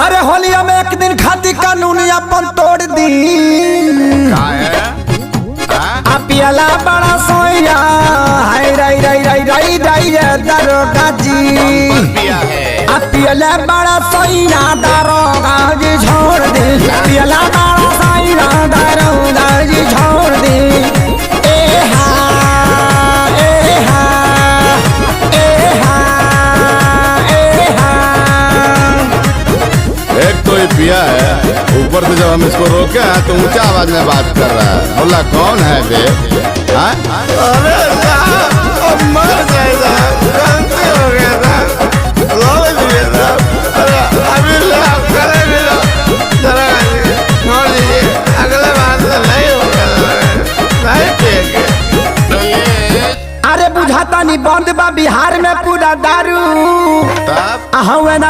अरे होलिया में एक दिन खाती कानूनी अपन तोड़ दी। पियला बड़ा सोया हाय राई राई राई राई राई दरोगा जी। पियला बड़ा सोया दरोगा जी छोड़ दे। पियला बड़ा सोया दरोगा जी छोड़ दे। ए हा ए हा ए हा ए हा। एक तो ये पिया है, ऊपर से जब हम इसको रोके हैं तो ऊंचा आवाज में बात कर रहा है। बोला कौन है बे? अरे अब मर जाएगा, गलती हो गई।